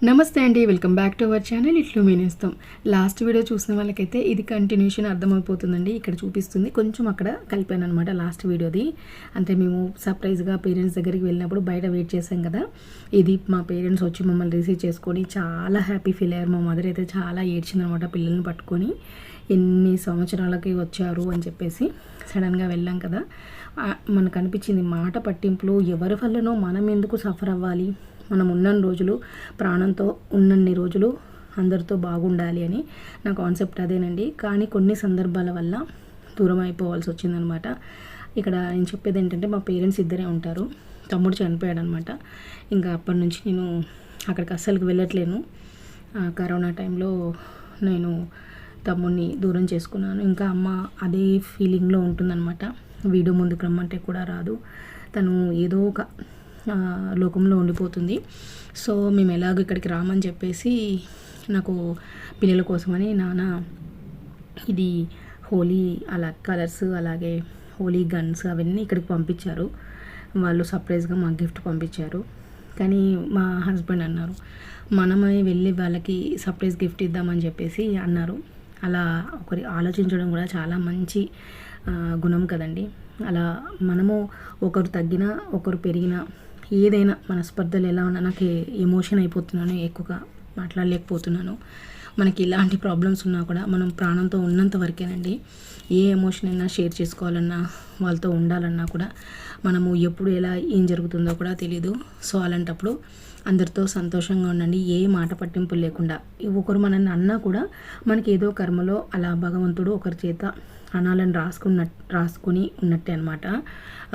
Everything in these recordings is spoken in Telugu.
నమస్తే అండి, welcome back to our channel ఇట్లు మీనేస్తాం. లాస్ట్ వీడియో చూసిన వాళ్ళకైతే ఇది కంటిన్యూషన్ అర్థమైపోతుందండి. ఇక్కడ చూపిస్తుంది, కొంచెం అక్కడ కలిపాను అనమాట లాస్ట్ వీడియోది. అంటే మేము సర్ప్రైజ్గా పేరెంట్స్ దగ్గరికి వెళ్ళినప్పుడు బయట వెయిట్ చేసాం కదా, ఇది మా పేరెంట్స్ వచ్చి మమ్మల్ని రిసీవ్ చేసుకొని చాలా హ్యాపీ ఫీల్ అయ్యారు. మా మదర్ అయితే చాలా ఏడ్చిందనమాట పిల్లల్ని పట్టుకొని. ఎన్ని సంవత్సరాలకి వచ్చారు అని చెప్పేసి సడన్గా వెళ్ళాం కదా, మనకు అనిపించింది మాట పట్టింపులు ఎవరి వల్లనో మనం ఎందుకు సఫర్ అవ్వాలి, మనం ఉన్నన్ని రోజులు ప్రాణంతో ఉన్నన్ని రోజులు అందరితో బాగుండాలి అని నా కాన్సెప్ట్ అదేనండి. కానీ కొన్ని సందర్భాల వల్ల దూరం అయిపోవాల్సి వచ్చిందనమాట. ఇక్కడ నేను చెప్పేది ఏంటంటే, మా పేరెంట్స్ ఇద్దరే ఉంటారు, తమ్ముడు చనిపోయాడు అనమాట. ఇంకా అప్పటి నుంచి నేను అక్కడికి అస్సలు వెళ్ళట్లేను. కరోనా టైంలో నేను తమ్ముడిని దూరం చేసుకున్నాను. ఇంకా అమ్మ అదే ఫీలింగ్లో ఉంటుందన్నమాట. వీడియో ముందుకు రమ్మంటే కూడా రాదు, తను ఏదో ఒక లోకంలో ఉండిపోతుంది. సో మేము ఎలాగో ఇక్కడికి రామని చెప్పేసి నాకు పిల్లల కోసమని నాన్న ఇది హోలీ అలా కలర్స్, అలాగే హోలీ గన్స్ అవన్నీ ఇక్కడికి పంపించారు. వాళ్ళు సర్ప్రైజ్గా మాకు గిఫ్ట్ పంపించారు. కానీ మా హస్బెండ్ అన్నారు, మనమే వెళ్ళి వాళ్ళకి సర్ప్రైజ్ గిఫ్ట్ ఇద్దామని చెప్పేసి అన్నారు. అలా ఒకరి ఆలోచించడం కూడా చాలా మంచి గుణం కదండి. అలా మనము ఒకరు తగ్గినా ఒకరు పెరిగినా ఏదైనా మన స్పర్ధలు ఎలా ఉన్నా, నాకు ఎమోషన్ అయిపోతున్నాను, ఎక్కువగా మాట్లాడలేకపోతున్నాను. మనకి ఇలాంటి ప్రాబ్లమ్స్ ఉన్నా కూడా మనం ప్రాణంతో ఉన్నంత వరకేనండి. ఏ ఎమోషన్ అయినా షేర్ చేసుకోవాలన్నా, వాళ్ళతో ఉండాలన్నా కూడా మనము ఎప్పుడు ఎలా ఏం జరుగుతుందో కూడా తెలీదు. సో అలాంటప్పుడు అందరితో సంతోషంగా ఉండండి, ఏ మాట పట్టింపులు లేకుండా. ఒకరు మనల్ని అన్నా కూడా మనకి ఏదో కర్మలో అలా భగవంతుడు ఒకరి చేత అనాలని రాసుకుని ఉన్నట్టే అనమాట.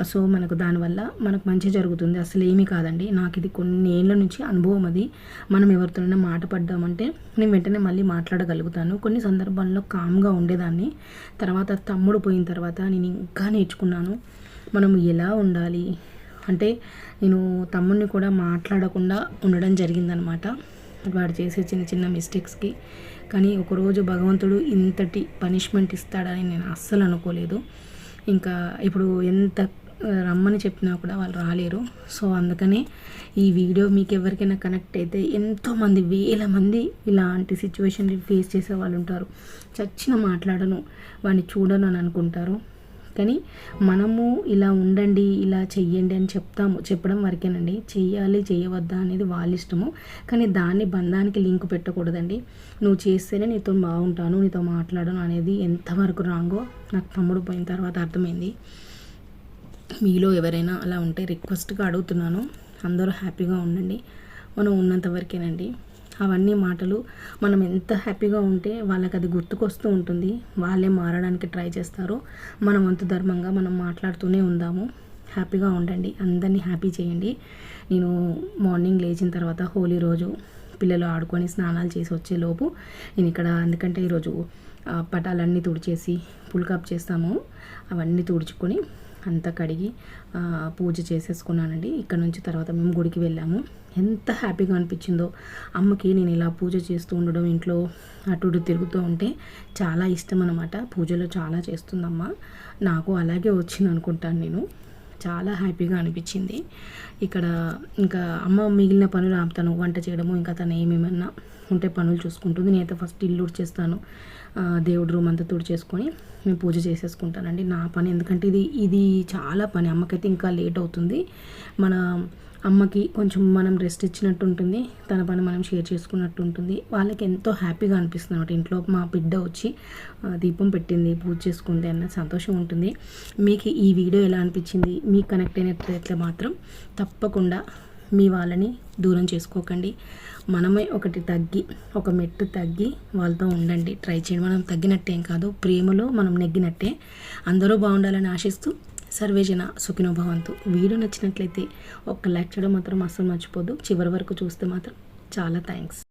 సో మనకు దానివల్ల మనకు మంచి జరుగుతుంది, అసలు ఏమీ కాదండి. నాకు ఇది కొన్ని ఏళ్ళ నుంచి అనుభవం. అది మనం ఎవరితోనైనా మాట పడ్డామంటే నేను వెంటనే మళ్ళీ మాట్లాడగలుగుతాను. కొన్ని సందర్భాల్లో కామ్గా ఉండేదాన్ని, తర్వాత తమ్ముడు పోయిన తర్వాత నేను ఇంకా నేర్చుకున్నాను మనం ఎలా ఉండాలి. అంటే నేను తమ్ముడిని కూడా మాట్లాడకుండా ఉండడం జరిగిందనమాట, వాడు చేసే చిన్న చిన్న మిస్టేక్స్కి. కానీ ఒకరోజు భగవంతుడు ఇంతటి పనిష్మెంట్ ఇస్తాడని నేను అస్సలు అనుకోలేదు. ఇంకా ఇప్పుడు ఎంత రమ్మని చెప్పినా కూడా వాళ్ళు రాలేరు. సో అందుకనే ఈ వీడియో మీకు ఎవరికైనా కనెక్ట్ అయితే, ఎంతోమంది వేల మంది ఇలాంటి సిచ్యువేషన్ ఫేస్ చేసే వాళ్ళు ఉంటారు. చచ్చిన మాట్లాడను, వాడిని చూడను అని అనుకుంటారు. కానీ మనము ఇలా ఉండండి, ఇలా చెయ్యండి అని చెప్పడం వరకేనండి. చెయ్యాలి చేయవద్దా అనేది వాళ్ళ ఇష్టము. కానీ దాన్ని బంధానికి లింక్ పెట్టకూడదండి. నువ్వు చేస్తేనే నీతో బాగుంటాను, నీతో మాట్లాడను అనేది ఎంతవరకు రాంగో నాకు తమ్ముడు పోయిన తర్వాత అర్థమైంది. మీలో ఎవరైనా అలా ఉంటే రిక్వెస్ట్గా అడుగుతున్నాను, అందరూ హ్యాపీగా ఉండండి. మనం ఉన్నంత వరకేనండి. అవన్నీ మాటలు మనం ఎంత హ్యాపీగా ఉంటే వాళ్ళకి అది గుర్తుకొస్తూ ఉంటుంది, వాళ్ళే మారడానికి ట్రై చేస్తారు. మనం వంతు ధర్మంగా మనం మాట్లాడుతూనే ఉందాము. హ్యాపీగా ఉండండి, అందరినీ హ్యాపీ చేయండి. నేను మార్నింగ్ లేచిన తర్వాత హోలీ రోజు పిల్లలు ఆడుకొని స్నానాలు చేసి వచ్చేలోపు నేను ఇక్కడ, ఎందుకంటే ఈరోజు పటాలన్నీ తుడిచేసి పుల్కాప్ చేస్తాము, అవన్నీ తుడుచుకొని అంతా కడిగి పూజ చేసేసుకున్నానండి. ఇక్కడ నుంచి తర్వాత మేము గుడికి వెళ్ళాము. ఎంత హ్యాపీగా అనిపించిందో. అమ్మకి నేను ఇలా పూజ చేస్తూ ఉండడం, ఇంట్లో అటు ఇటు తిరుగుతూ ఉంటే చాలా ఇష్టం అనమాట. పూజలో చాలా చేస్తుందమ్మ, నాకు అలాగే వచ్చింది అనుకుంటాను నేను. చాలా హ్యాపీగా అనిపించింది. ఇక్కడ ఇంకా అమ్మ మిగిలిన పనులు ఆపుతాను, వంట చేయడము, ఇంకా తను ఏమేమన్నా ఉంటే పనులు చూసుకుంటుంది. నేనైతే ఫస్ట్ ఇల్లు తుడిచేస్తాను, దేవుడి రూమ్ అంతా తుడిచేసుకొని నేను పూజ చేసేసుకుంటానండి. నా పని, ఎందుకంటే ఇది చాలా పని. అమ్మకైతే ఇంకా లేట్ అవుతుంది. మన అమ్మకి కొంచెం మనం రెస్ట్ ఇచ్చినట్టు ఉంటుంది, తన పని మనం షేర్ చేసుకున్నట్టు ఉంటుంది. వాళ్ళకి ఎంతో హ్యాపీగా అనిపిస్తుంది అన్నమాట. ఇంట్లో మా బిడ్డ వచ్చి దీపం పెట్టింది, పూజ చేసుకుంది అన్న సంతోషం ఉంటుంది. మీకు ఈ వీడియో ఎలా అనిపించింది, మీకు కనెక్ట్ అయినట్లయితే మాత్రం తప్పకుండా మీ వాళ్ళని దూరం చేసుకోకండి. మనమే ఒక మెట్టు తగ్గి వాళ్ళతో ఉండండి, ట్రై చేయండి. మనం తగ్గినట్టేం కాదు, ప్రేమలో మనం నెగ్గినట్టే. అందరూ బాగుండాలని ఆశిస్తూ సర్వేజన సుఖినో భవంతు. వీడియో నచ్చినట్లయితే ఒక లైక్ చేయడం మాత్రం అస్సలు మర్చిపోద్దు. చివరి వరకు చూస్తే మాత్రం చాలా థ్యాంక్స్.